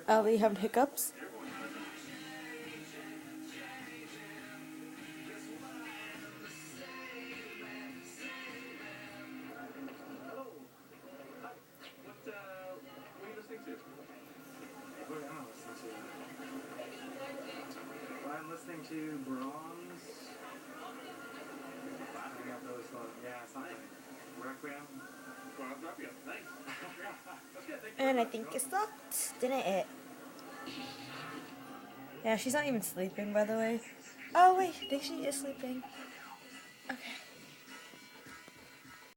Ellie having hiccups. What are you listening to? What am I listening to? I'm listening to Brahms. I got those yeah, something. Requiem. Requiem. Nice. That's good. Thank you. And I think it stopped, didn't it? Yeah, she's not even sleeping, by the way. Oh wait, I think she is sleeping. Okay.